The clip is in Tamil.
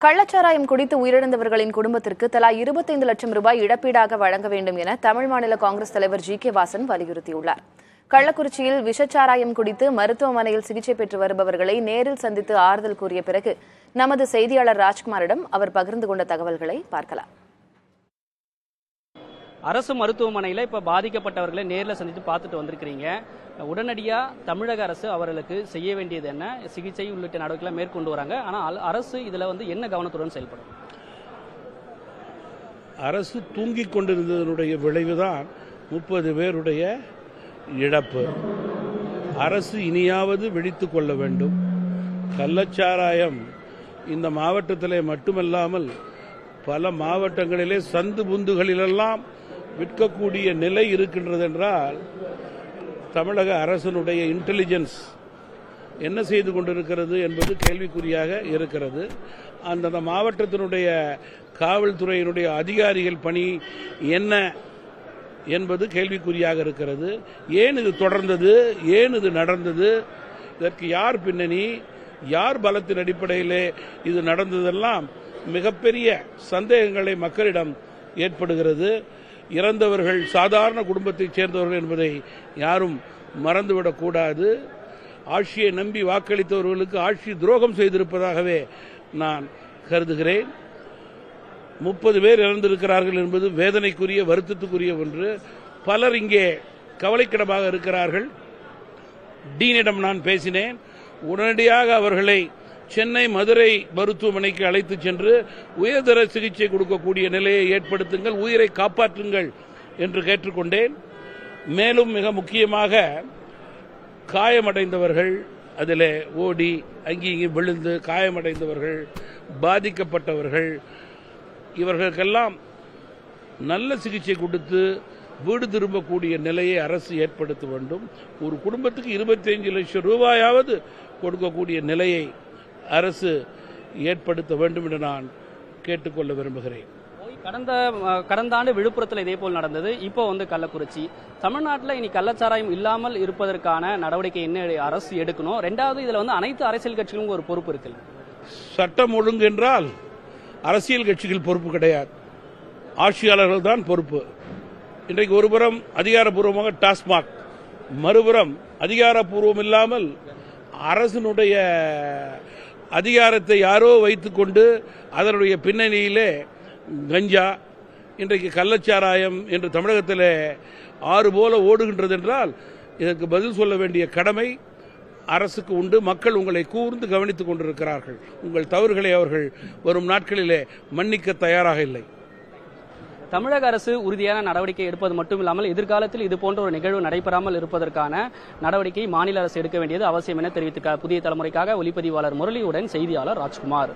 கள்ளச்சாராயம் குடித்து உயிரிழந்தவர்களின் குடும்பத்திற்கு தலா 25 லட்சம் ரூபாய் இழப்பீடாக வழங்க வேண்டும் என தமிழ் மாநில காங்கிரஸ் தலைவர் ஜி.கே. வாசன் வலியுறுத்தியுள்ளார். கள்ளக்குறிச்சியில் விஷச்சாராயம் குடித்து மருத்துவமனையில் சிகிச்சை பெற்று வருபவர்களை நேரில் சந்தித்து ஆறுதல் கூறிய பிறகு நமது செய்தியாளர் ராஜ்குமாரிடம் அவர் பகிர்ந்து கொண்ட தகவல்களை பார்க்கலாம். அரசு மருத்துவமனையில் இப்போ பாதிக்கப்பட்டவர்களை நேரில் சந்தித்து பார்த்துட்டு வந்திருக்கிறீங்க. உடனடியாக தமிழக அரசு அவர்களுக்கு செய்ய வேண்டியது என்ன, சிகிச்சை உள்ளிட்ட நடவடிக்கைகளை மேற்கொண்டு வராங்க. ஆனால் அரசு இதில் என்ன கவனத்துடன் செயல்படும்? அரசு தூங்கிக் கொண்டிருந்ததனுடைய விளைவுதான் 30 பேருடைய இழப்பு. அரசு இனியாவது விழித்துக் கொள்ள வேண்டும். கள்ளச்சாராயம் இந்த மாவட்டத்திலே மட்டுமல்லாமல் பல மாவட்டங்களிலே சந்து புந்துகளிலெல்லாம் விற்கக்கூடிய நிலை இருக்கின்றது என்றால் தமிழக அரசினுடைய இன்டெலிஜென்ஸ் என்ன செய்து கொண்டிருக்கிறது என்பது கேள்விக்குறியாக இருக்கிறது. அந்தந்த மாவட்டத்தினுடைய காவல்துறையினுடைய அதிகாரிகள் பணி என்ன என்பது கேள்விக்குறியாக இருக்கிறது. ஏன் இது தொடர்ந்தது, ஏன் இது நடந்தது, இதற்கு யார் பின்னணி, யார் பலத்தின் அடிப்படையிலே இது நடந்ததெல்லாம் மிகப்பெரிய சந்தேகங்களை மக்களிடம் ஏற்படுகிறது. இறந்தவர்கள் சாதாரண குடும்பத்தைச் சேர்ந்தவர்கள் என்பதை யாரும் மறந்துவிடக்கூடாது. ஆட்சியை நம்பி வாக்களித்தவர்களுக்கு ஆட்சி துரோகம் செய்திருப்பதாகவே நான் கருதுகிறேன். 30 பேர் இறந்திருக்கிறார்கள் என்பது வேதனைக்குரிய, வருத்தத்துக்குரிய ஒன்று. பலர் இங்கே கவலைக்கிடமாக இருக்கிறார்கள். டீனிடம் நான் பேசினேன். உடனடியாக அவர்களை சென்னை, மதுரை மருத்துவமனைக்கு அழைத்து சென்று உயர்தர சிகிச்சை கொடுக்கக்கூடிய நிலையை ஏற்படுத்துங்கள், உயிரை காப்பாற்றுங்கள் என்று கேட்டுக்கொண்டேன். மேலும் மிக முக்கியமாக காயமடைந்தவர்கள், அதில் ஓடி அங்கேயும் விழுந்து காயமடைந்தவர்கள், பாதிக்கப்பட்டவர்கள், இவர்களுக்கெல்லாம் நல்ல சிகிச்சை கொடுத்து வீடு திரும்பக்கூடிய நிலையை அரசு ஏற்படுத்த வேண்டும். ஒரு குடும்பத்துக்கு 25 லட்சம் ரூபாயாவது கொடுக்கக்கூடிய நிலையை அரசு ஏற்படுத்த வேண்டும் என்று நான் கேட்டுக்கொள்ள விரும்புகிறேன். கடந்த ஆண்டு விழுப்புரத்தில் இதே போல் நடந்தது. இப்போ கள்ளக்குறிச்சி. தமிழ்நாட்டில் இனி கள்ளச்சாராயம் இல்லாமல் இருப்பதற்கான நடவடிக்கை என்ன அரசு எடுக்கணும்? ரெண்டாவது, இதில் அனைத்து அரசியல் கட்சிகளும் ஒரு பொறுப்பு இருக்கு. சட்டம் ஒழுங்கு என்றால் அரசியல் கட்சிகள் பொறுப்பு கிடையாது, ஆட்சியாளர்கள் தான் பொறுப்பு. இன்றைக்கு ஒருபுறம் அதிகாரப்பூர்வமாக டாஸ்மாக், மறுபுறம் அதிகாரப்பூர்வம் இல்லாமல் அரசினுடைய அதிகாரத்தை யாரோ வைத்துக்கொண்டு அதனுடைய பின்னணியிலே கஞ்சா, இன்றைக்கு கள்ளச்சாராயம் என்று தமிழகத்தில் ஆறு போல ஓடுகின்றது என்றால் இதற்கு பதில் சொல்ல வேண்டிய கடமை அரசுக்கு உண்டு. மக்கள் உங்களை கூர்ந்து கவனித்துக் கொண்டிருக்கிறார்கள். உங்கள் தவறுகளை அவர்கள் வரும் நாட்களிலே மன்னிக்க தயாராக இல்லை. தமிழக அரசு உறுதியான நடவடிக்கை எடுப்பது மட்டும் இல்லாமல் எதிர்காலத்தில் இது போன்ற ஒரு நிகழ்வு நடைபெறாமல் இருப்பதற்கான நடவடிக்கை மாநில அரசு எடுக்க வேண்டியது அவசியம் என தெரிவித்திருக்கிறார். புதிய தலைமுறைக்காக ஒளிப்பதிவாளர் முரளியுடன் செய்தியாளர் ராஜ்குமார்.